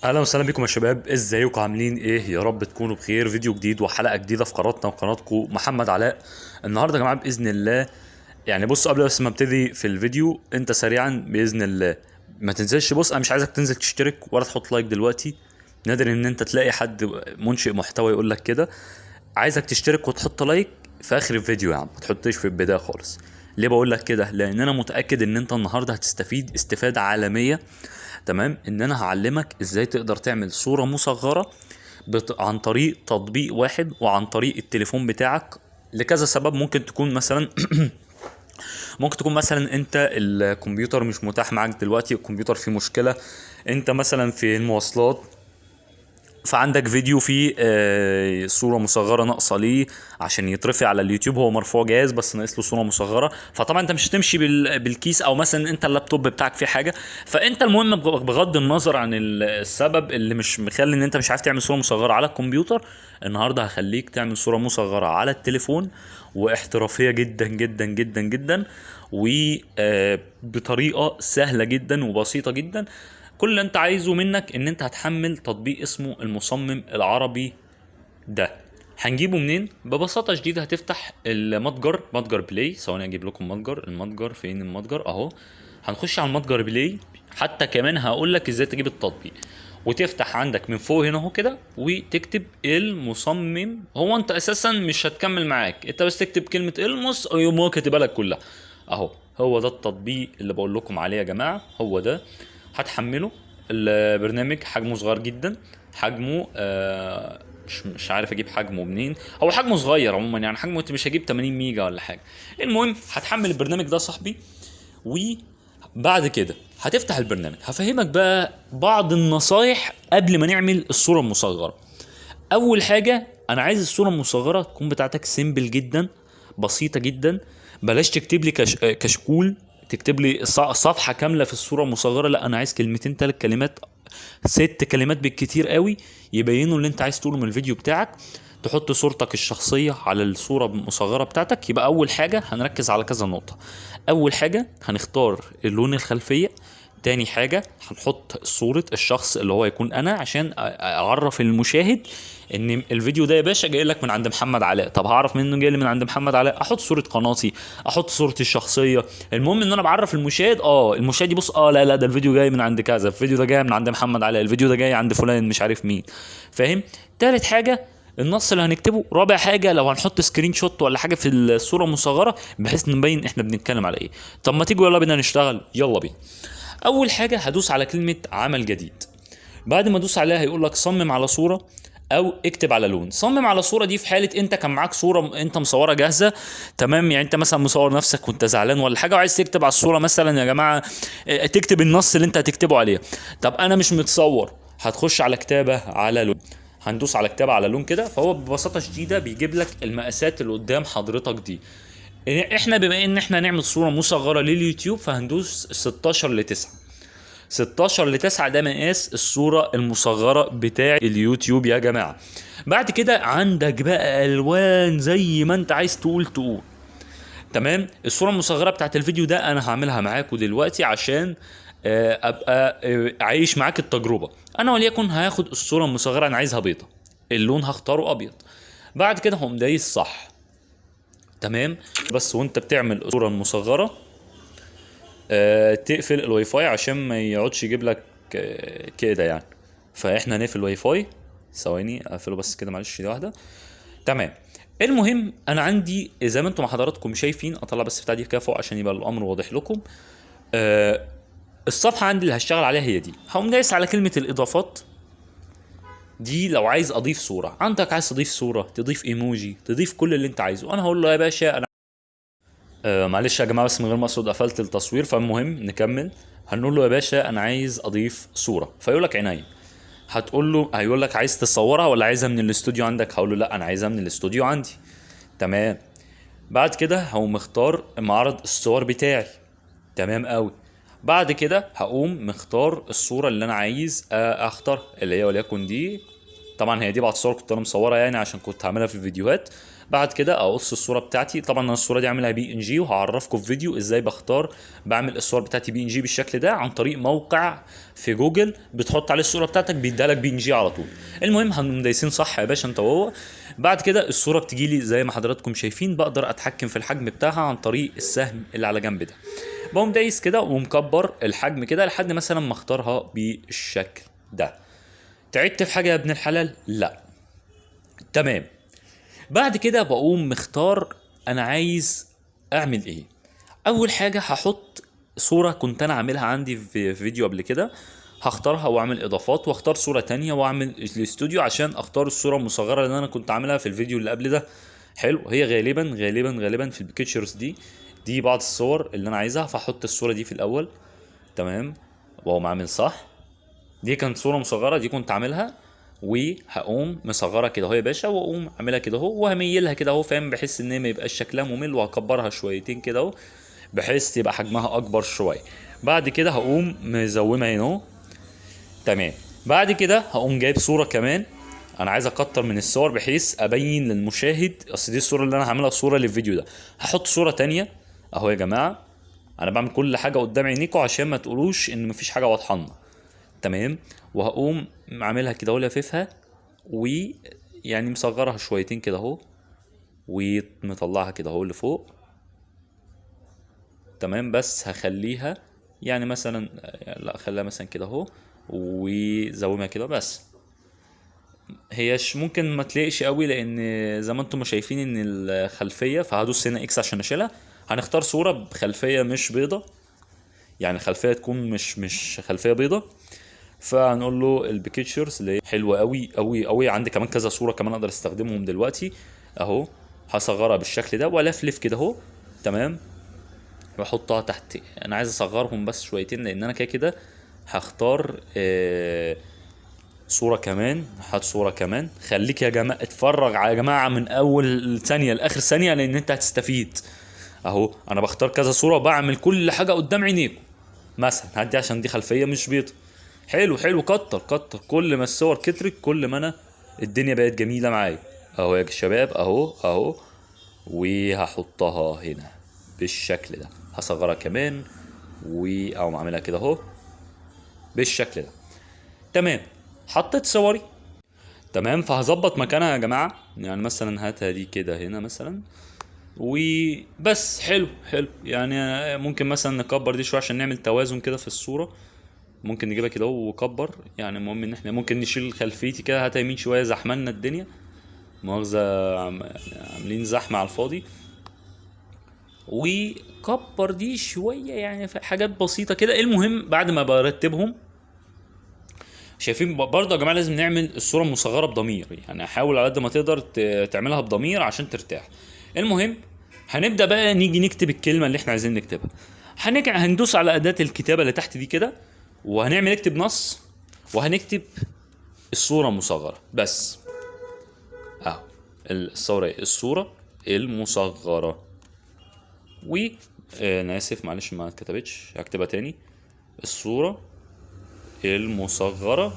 اهلا وسهلا بكم يا شباب، ازيكم عاملين ايه؟ يا رب تكونوا بخير. فيديو جديد وحلقه جديده في قناتنا وقناتكم محمد علاء. النهارده يا جماعه باذن الله، يعني بص، قبل بس ما ابتدي في الفيديو، انت سريعا باذن الله ما تنزلش. بص، انا مش عايزك تنزل تشترك ولا تحط لايك دلوقتي. نادر ان انت تلاقي حد منشئ محتوى يقول لك كده. عايزك تشترك وتحط لايك في اخر الفيديو يا عم، ما تحطش في البدايه خالص. ليه بقول لك كده؟ لان انا متاكد ان انت النهارده هتستفيد استفاده عالميه. تمام، ان انا هعلمك ازاي تقدر تعمل صورة مصغرة عن طريق تطبيق واحد وعن طريق التليفون بتاعك. لكذا سبب. ممكن تكون مثلا ممكن تكون مثلا انت الكمبيوتر مش متاح معاك دلوقتي، الكمبيوتر فيه مشكلة، انت مثلا في المواصلات، فعندك فيديو فيه صورة مصغرة ناقصة ليه عشان يترفع على اليوتيوب. هو مرفوع جاهز بس ناقص له صورة مصغرة. فطبعا انت مش هتمشي بالكيس، او مثلا انت اللابتوب بتاعك فيه حاجة. فانت المهم بغض النظر عن السبب اللي مش مخلي ان انت مش عارف تعمل صورة مصغرة على الكمبيوتر، النهاردة هخليك تعمل صورة مصغرة على التليفون، واحترافية جدا جدا جدا جدا، وبطريقة سهلة جدا وبسيطة جدا. كل اللي انت عايزه منك ان انت هتحمل تطبيق اسمه المصمم العربي ده. هنجيبه منين؟ ببساطة شديدة هتفتح متجر بلاي. ثواني اجيب لكم المتجر فين؟ المتجر اهو. هنخش على المتجر بلاي. حتى كمان هقول لك ازاي تجيب التطبيق. وتفتح عندك من فوق هنا اهو كده، وتكتب المصمم. هو انت اساسا مش هتكمل معاك، انت بس تكتب كلمة يقوم هو كاتبها لك كلها اهو. هو ده التطبيق اللي بقول لكم عليه يا جماعة، هو ده. هتحمله. البرنامج حجمه صغير جدا. حجمه مش عارف اجيب حجمه منين. هو حجمه صغير عموما، يعني حجمه مش هجيب 80 ميجا ولا حاجه. المهم هتحمل البرنامج ده صاحبي. وبعد كده هتفتح البرنامج. هفهمك بقى بعض النصايح قبل ما نعمل الصوره المصغره. اول حاجه، انا عايز الصوره المصغره تكون بتاعتك سيمبل جدا، بسيطه جدا. بلاش تكتب لي كشكول، تكتب لي صفحه كامله في الصوره المصغره. لا، انا عايز كلمتين، 3 كلمات، 6 كلمات بالكتير قوي، يبينوا اللي انت عايز تقوله من الفيديو بتاعك. تحط صورتك الشخصيه على الصوره المصغره بتاعتك. يبقى اول حاجه هنركز على كذا نقطه. اول حاجه هنختار اللون الخلفيه. تاني حاجة هنحط صورة الشخص اللي هو يكون أنا، عشان أعرف المشاهد إن الفيديو ده يا باشا جاي لك من عند محمد علاء. طب هعرف منه جاي لي من عند محمد علاء؟ أحط صورة قناتي، أحط صورتي الشخصية. المهم إن أنا بعرف المشاهد، المشاهد يبص، لا لا، ده الفيديو جاي من عند كذا، الفيديو ده جاي من عند محمد علاء، الفيديو ده جاي عند فلان مش عارف مين. فاهم؟ تالت حاجة النص اللي هنكتبه. رابع حاجه لو هنحط سكرين شوت ولا حاجه في الصوره المصغره بحيث نبين احنا بنتكلم على ايه. طب ما تيجوا يلا بينا نشتغل، يلا بينا. اول حاجه هدوس على كلمه عمل جديد. بعد ما ادوس عليها هيقول لك صمم على صوره او اكتب على لون. صمم على صوره دي في حاله انت كان معاك صوره انت مصوره جاهزه. تمام، يعني انت مثلا مصور نفسك وانت زعلان ولا حاجه وعايز تكتب على الصوره مثلا يا جماعه، تكتب النص اللي انت هتكتبه عليها. طب انا مش متصور، هتخش على كتابه على لون. هندوس على كتابه على لون كده، فهو ببساطه شديده بيجيب لك المقاسات اللي قدام حضرتك دي. احنا بما ان احنا هنعمل صوره مصغره لليوتيوب فهندوس 16 ل 9. 16 ل 9 ده مقاس الصورة المصغرة بتاع اليوتيوب يا جماعة. بعد كده عندك بقى الوان زي ما انت عايز تقول. تمام، الصورة المصغرة بتاعت الفيديو ده انا هعملها معاكم دلوقتي عشان ابقى عايش معاك التجربة. انا وليكن هاخد الصورة المصغرة، انا عايزها بيضة، اللون هختاره ابيض. بعد كده هقوم دايس صح. تمام، بس وانت بتعمل الصورة المصغرة تقفل الواي فاي عشان ما يقعدش يجيب لك كده يعني. فاحنا نقفل الواي فاي. ثواني اقفله بس كده، معلش دي واحده. تمام. المهم انا عندي زي ما انتم حضراتكم شايفين، اطلع بس بتاع دي كده فوق عشان يبقى الامر واضح لكم. آه الصفحه عندي اللي هشتغل عليها هي دي. هقوم دايس على كلمه الاضافات دي. لو عايز اضيف صوره عندك، عايز تضيف صوره، تضيف ايموجي، تضيف كل اللي انت عايزه. انا هقول له يا باشا انا معلش يا جماعه، بس من غير ما اقصد قفلت التصوير. فالمهم نكمل. هنقول له يا باشا انا عايز اضيف صوره، فيقول لك عينيا. هتقول له، هيقول لك عايز تصورها ولا عايزها من الاستوديو عندك؟ هقول له لا، انا عايزها من الاستوديو عندي. تمام. بعد كده هقوم مختار معرض الصور بتاعي. تمام قوي. بعد كده هقوم مختار الصوره اللي انا عايز اختار، اللي هي وليكن دي. طبعا هي دي بعد الصور كنت انا مصورها يعني عشان كنت هعملها في الفيديوهات. بعد كده اقص الصوره بتاعتي. طبعا انا الصوره دي عاملها PNG، وهعرفكم في فيديو ازاي بعمل الصور بتاعتي PNG بالشكل ده عن طريق موقع في جوجل بتحط عليه الصوره بتاعتك بيديها لك PNG على طول. المهم هنقوم دايسين صح يا باشا انت وهو. بعد كده الصوره بتجي لي زي ما حضراتكم شايفين، بقدر اتحكم في الحجم بتاعها عن طريق السهم اللي على جنب ده. بقوم دايس كده ومكبر الحجم كده لحد مثلا ما اختارها بالشكل ده. تعبت في حاجه يا ابن الحلال؟ لا. تمام. بعد كده بقوم مختار انا عايز اعمل ايه. اول حاجه هحط صوره كنت انا عاملها عندي في فيديو قبل كده، هختارها واعمل اضافات، واختار صوره تانية واعمل الاستوديو عشان اختار الصوره المصغره اللي انا كنت عاملها في الفيديو اللي قبل ده. حلو. هي غالبا في البيكتشرز دي بعض الصور اللي انا عايزها، فاحط الصوره دي في الاول. تمام. واقوم عامل صح. دي كانت صوره مصغره، دي كنت عاملها، وهقوم مصغرها كده اهو يا باشا، واقوم عاملها كده اهو وهميلها كده اهو، فاهم، بحيث ان ما يبقاش شكلها ممل، وهكبرها شويتين كده اهو بحيث يبقى حجمها اكبر شويه. بعد كده هقوم مزومها هنا اهو. تمام. بعد كده هقوم جايب صوره كمان، انا عايز اكتر من الصور بحيث ابين للمشاهد، اصل دي الصوره اللي انا هعملها صوره للفيديو ده. هحط صوره تانية اهو يا جماعه، انا بعمل كل حاجه قدام عينيكم عشان ما تقولوش ان مفيش حاجه واضحه لنا. تمام. وهقوم عاملها كده اهو، لاففها ويعني مصغرها شويتين كده اهو، ومطلعها كده اهو لفوق. تمام. بس هخليها يعني مثلا، لا خليها مثلا كده اهو، وزومها كده بس. هيش ممكن ما تلاقيش قوي لان زي ما انتم شايفين ان الخلفيه، فهدوس هنا اكس عشان اشيلها. هنختار صوره بخلفيه مش بيضه، يعني خلفيه تكون مش خلفيه بيضه. فهنقول له البيكتشرز اللي هي حلوه قوي قوي قوي، عندي كمان كذا صوره كمان اقدر استخدمهم دلوقتي اهو. هصغرها بالشكل ده والفلف كده اهو. تمام. واحطها تحت. انا عايز اصغرهم بس شويتين لان انا كده كده هختار صورة كمان. هات صورة كمان. خليك يا جماعة اتفرج على جماعة من اول ثانية لاخر ثانية لان انت هتستفيد اهو. انا بختار كذا صورة وبعمل كل حاجة قدام عينيكم. مثلا هدي عشان دي خلفية مش بيضة. حلو. كتر كل ما الصور كترت كل ما انا الدنيا بقت جميلة معايا اهو يا شباب اهو. وهحطها هنا بالشكل ده. هصغرها كمان او اعملها كده اهو بالشكل ده. تمام. حطيت صوري. تمام. فهظبط مكانها يا جماعة، يعني مثلا هاتها دي كده هنا مثلا وبس. حلو يعني. ممكن مثلا نكبر دي شوية عشان نعمل توازن كده في الصورة. ممكن نجيبها كده وكبر، يعني المهم ان احنا ممكن نشيل خلفيتي كده، هاتها يمين شوية زحمنا الدنيا، مؤاخذة، عاملين زحمة على الفاضي. وكبر دي شوية يعني في حاجات بسيطة كده. المهم بعد ما برتبهم، شايفين برضه يا جماعه لازم نعمل الصوره مصغره بضمير، يعني حاول على قد ما تقدر تعملها بضمير عشان ترتاح. المهم هنبدا بقى نيجي نكتب الكلمه اللي احنا عايزين نكتبها. هندوس على اداه الكتابه اللي تحت دي كده، وهنعمل نكتب نص، وهنكتب الصوره مصغره بس اهو. الصوره المصغره. و انا اسف معلش ما اتكتبتش، هكتبها تاني. الصوره المصغرة،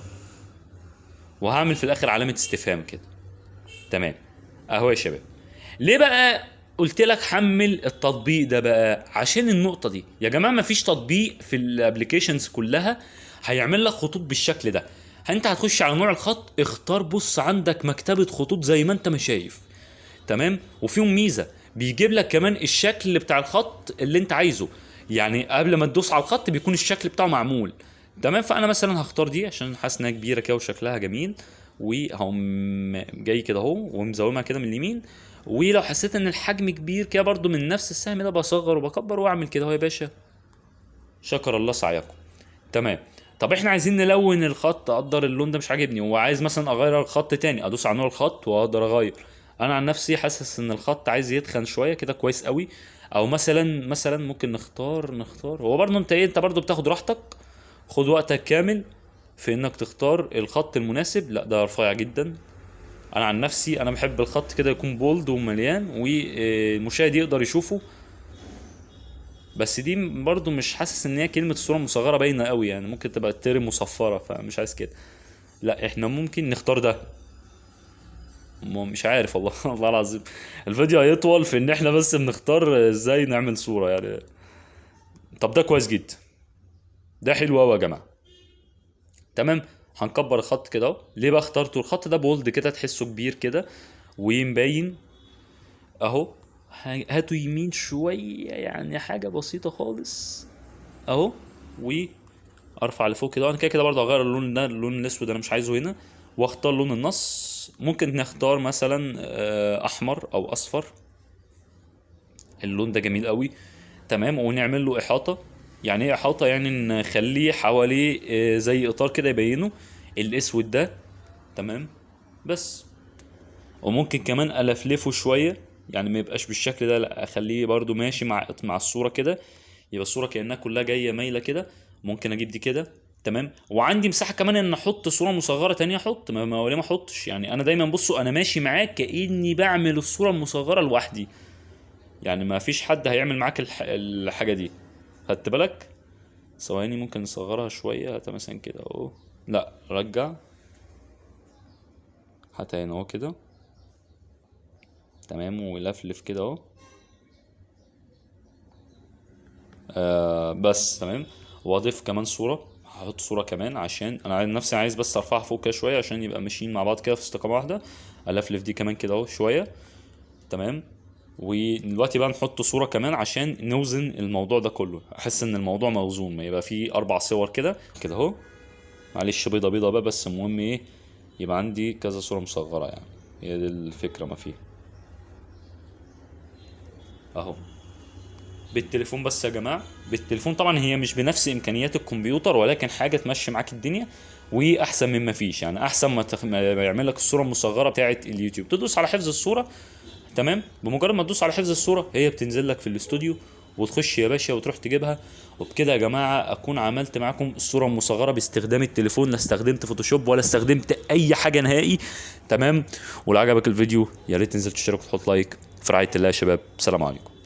وهعمل في الاخر علامة استفهام كده. تمام اهو يا شباب. ليه بقى قلت لك حمل التطبيق ده بقى؟ عشان النقطة دي يا جماعة، مفيش تطبيق في الابليكيشنز كلها هيعمل لك خطوط بالشكل ده. انت هتخش على نوع الخط، اختار، بص عندك مكتبة خطوط زي ما انت ما شايف. تمام. وفيهم ميزة، بيجيب لك كمان الشكل بتاع الخط اللي انت عايزه، يعني قبل ما تدوس على الخط بيكون الشكل بتاعه معمول. تمام. فانا مثلا هختار دي عشان حاسس انها كبيره كده وشكلها جميل، وهقوم جاي كده اهو ومزومها كده من اليمين. ولو حسيت ان الحجم كبير كده برضو من نفس السهم ده، بصغر وبكبر واعمل كده اهو يا باشا. شكر الله سعيكم. تمام. طب احنا عايزين نلون الخط، اقدر اللون ده مش عاجبني وعايز مثلا اغير الخط تاني، ادوس على نوع الخط واقدر اغير. انا عن نفسي حاسس ان الخط عايز يتخن شويه كده، كويس قوي. او مثلا ممكن نختار هو برضو انت برضو بتاخد راحتك، خد وقتك كامل في انك تختار الخط المناسب. لا ده رفيع جدا. انا عن نفسي انا بحب الخط كده يكون بولد ومليان والمشاهد يقدر يشوفه. بس دي برضو مش حاسس ان هي كلمة صورة مصغرة باينة قوي، يعني ممكن تبقى الترم مصفرة، فمش عايز كده. لا احنا ممكن نختار ده. مش عارف والله والله العظيم الفيديو هيطول في ان احنا بس بنختار ازاي نعمل صورة يعني. طب ده كويس جدا، ده حلو قوي يا جماعة. تمام. هنكبر الخط كده اهو. ليه بقى اخترته الخط ده بولد كده تحسه كبير كده ومبين اهو. هاتوا يمين شوية يعني حاجة بسيطة خالص اهو. وارفع لفوق كده. انا كده كده برضه هغير اللون ده، اللون الاسود انا مش عايزه هنا. واختار لون النص. ممكن نختار مثلا احمر او اصفر. اللون ده جميل قوي. تمام. ونعمل له احاطة. يعني ايه احاطة؟ يعني نخليه حواليه زي اطار كده يبينه الاسود ده. تمام. بس. وممكن كمان الفلفه شويه، يعني ما يبقاش بالشكل ده، لا اخليه برضو ماشي مع الصوره كده. يبقى الصوره كانها كلها جايه مايله كده. ممكن اجيب دي كده. تمام. وعندي مساحه كمان ان احط صوره مصغره تانية. احط ما ليه ما احطش؟ يعني انا دايما بصوا انا ماشي معاك كاني بعمل الصوره المصغره لوحدي. يعني ما فيش حد هيعمل معاك الحاجه دي. خدت بالك؟ ثواني ممكن نصغرها شويه. هات مثلا كده اهو. لا رجع. هات هنا اهو كده. تمام. ولفلف كده اهو. بس تمام. واضيف كمان صورة. هحط صورة كمان عشان انا نفسي عايز بس ارفعها فوق كده شوية عشان يبقى ماشيين مع بعض كده في استقامة واحدة. الفلف دي كمان كده اهو شوية. تمام. ودلوقتي بقى نحط صورة كمان عشان نوزن الموضوع ده كله. احس ان الموضوع موزون، ما يبقى فيه 4 صور كده كده اهو. معلش بيضة بيضة بقى، بس المهم ايه يبقى عندي كذا صورة مصغرة يعني. هي دي الفكرة ما فيها اهو. بالتليفون بس يا جماعه. بالتليفون طبعا هي مش بنفس امكانيات الكمبيوتر، ولكن حاجه تمشي معاك الدنيا. واحسن مما فيش يعني. احسن ما يعمل لك الصوره المصغره بتاعه اليوتيوب. تدوس على حفظ الصوره. تمام. بمجرد ما تدوس على حفظ الصوره هي بتنزل لك في الاستوديو. وتخش يا باشا وتروح تجيبها. وبكده يا جماعه اكون عملت معاكم الصوره المصغره باستخدام التليفون. لا استخدمت فوتوشوب ولا استخدمت اي حاجه نهائي. تمام. ولو عجبك الفيديو يا ريت تنزل تشترك وتحط لايك. في رعايه الله يا شباب. سلام عليكم.